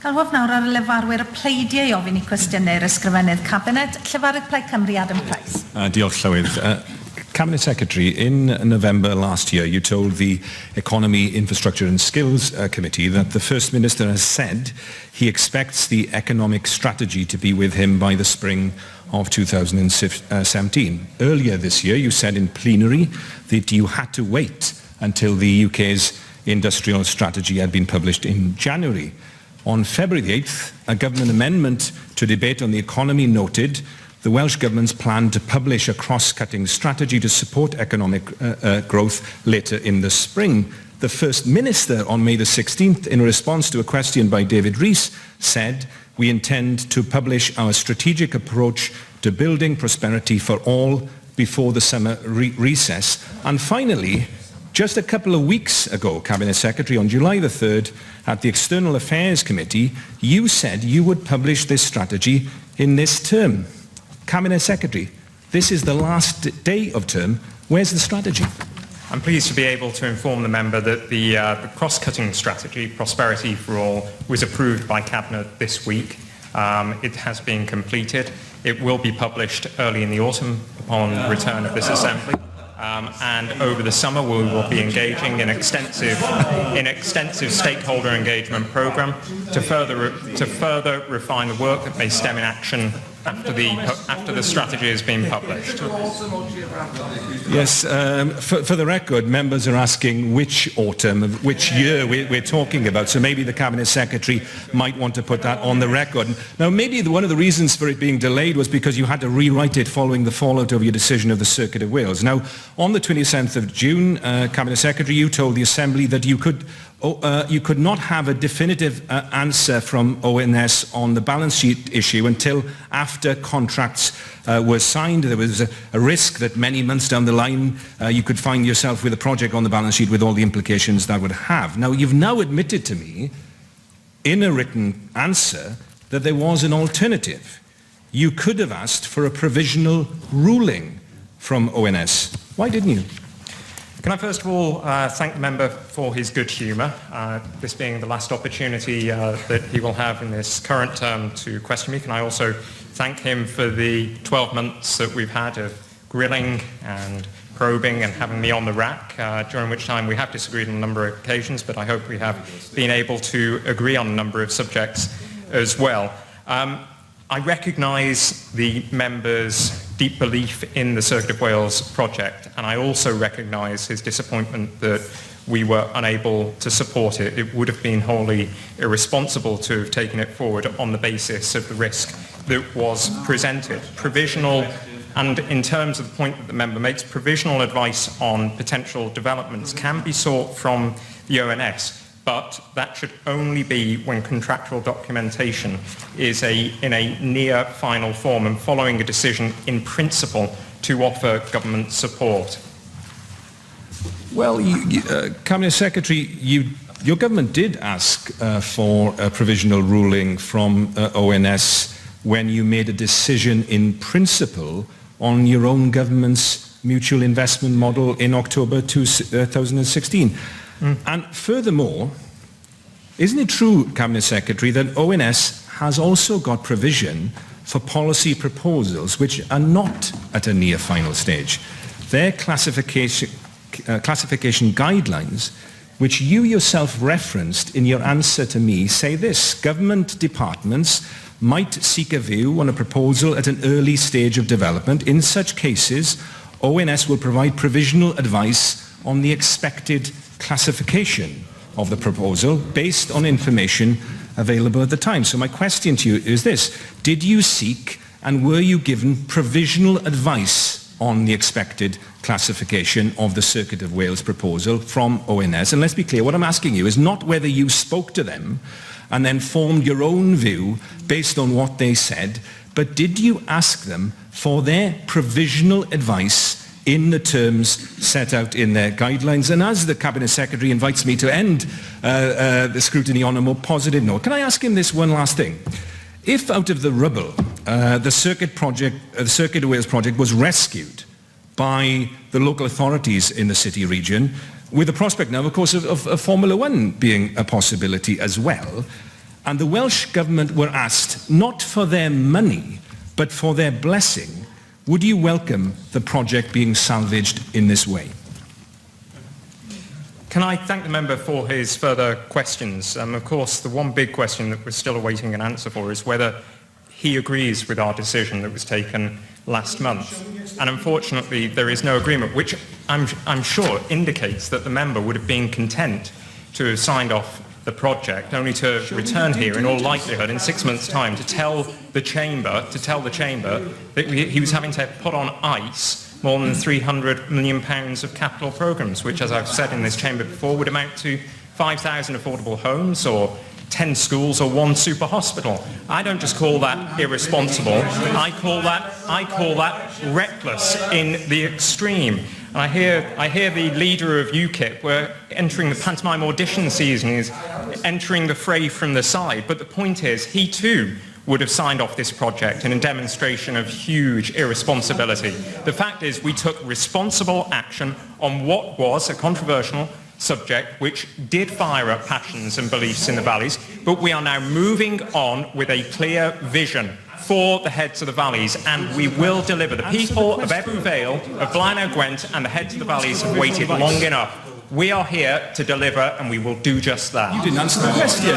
Galwaf nawr ar y lefarwyr y pleidiau i ofyn I cwestiynau'r ysgrifennydd Cabinet, Llyfarydd Plaid Cymru Adam Price. Diolch, Llywydd. Cabinet Secretary, in November last year, you told the Economy, Infrastructure and Skills Committee that the First Minister has said he expects the economic strategy to be with him by the spring of 2017. Earlier this year, you said in plenary that you had to wait until the UK's industrial strategy had been published in January. On February the 8th, a government amendment to debate on the economy noted the Welsh Government's plan to publish a cross-cutting strategy to support economic growth later in the spring. The First Minister on May the 16th, in response to a question by David Rees, said, "We intend to publish our strategic approach to building prosperity for all before the summer recess." And finally, just a couple of weeks ago, Cabinet Secretary, on July the 3rd, at the External Affairs Committee, you said you would publish this strategy in this term. Cabinet Secretary, this is the last day of term. Where's the strategy? I'm pleased to be able to inform the member that the cross-cutting strategy, Prosperity for All, was approved by Cabinet this week. It has been completed. It will be published early in the autumn upon return of this Assembly. And over the summer we will be engaging in extensive stakeholder engagement programme to further refine the work that may stem in action after the strategy has been published. Yes, for the record, members are asking which autumn, which year we're talking about, so maybe the Cabinet Secretary might want to put that on the record. Now, maybe one of the reasons for it being delayed was because you had to rewrite it following the fallout of your decision of the Circuit of Wales. Now, on the 27th of June, Cabinet Secretary, you told the Assembly that you could not have a definitive answer from ONS on the balance sheet issue until after contracts were signed. There was a risk that many months down the line you could find yourself with a project on the balance sheet with all the implications that would have. Now, you've now admitted to me in a written answer that there was an alternative. You could have asked for a provisional ruling from ONS. Why didn't you? Can I first of all thank the member for his good humour, this being the last opportunity that he will have in this current term to question me. Can I also thank him for the 12 months that we've had of grilling and probing and having me on the rack, during which time we have disagreed on a number of occasions, but I hope we have been able to agree on a number of subjects as well. I recognise the member's deep belief in the Circuit of Wales project, and I also recognise his disappointment that we were unable to support it. It would have been wholly irresponsible to have taken it forward on the basis of the risk that was presented. Provisional, and in terms of the point that the member makes, provisional advice on potential developments can be sought from the ONS, but that should only be when contractual documentation is in a near final form and following a decision in principle to offer government support. Well, Cabinet Secretary, your government did ask for a provisional ruling from ONS when you made a decision in principle on your own government's mutual investment model in October 2016. And furthermore, isn't it true, Cabinet Secretary, that ONS has also got provision for policy proposals which are not at a near final stage? Their classification guidelines, which you yourself referenced in your answer to me, say this: government departments might seek a view on a proposal at an early stage of development. In such cases, ONS will provide provisional advice on the expected classification of the proposal based on information available at the time. So my question to you is this: did you seek and were you given provisional advice on the expected classification of the Circuit of Wales proposal from ONS? And let's be clear, what I'm asking you is not whether you spoke to them and then formed your own view based on what they said, but did you ask them for their provisional advice in the terms set out in their guidelines? And as the Cabinet Secretary invites me to end the scrutiny on a more positive note, can I ask him this one last thing? If out of the rubble, the Circuit of Wales project was rescued by the local authorities in the city region, with the prospect now, of course, of Formula One being a possibility as well, and the Welsh Government were asked not for their money, but for their blessing, would you welcome the project being salvaged in this way? Can I thank the member for his further questions? Of course, the one big question that we're still awaiting an answer for is whether he agrees with our decision that was taken last month. And unfortunately, there is no agreement, which I'm sure indicates that the member would have been content to have signed off the project, only to return here in all likelihood in 6 months' time to tell the chamber that he was having to put on ice more than £300 million of capital programmes, which, as I've said in this chamber before, would amount to 5,000 affordable homes or 10 schools or 1 super hospital. I don't just call that irresponsible. I call that reckless in the extreme. And I hear the leader of UKIP, we're entering the pantomime audition season, is entering the fray from the side. But the point is, he too would have signed off this project in a demonstration of huge irresponsibility. The fact is, we took responsible action on what was a controversial subject which did fire up passions and beliefs in the valleys, but we are now moving on with a clear vision for the heads of the valleys, and we will deliver. The people of Ebbw Vale, of Blaenau Gwent, and the heads of the valleys have waited long enough. We are here to deliver, and we will do just that. You didn't answer the question.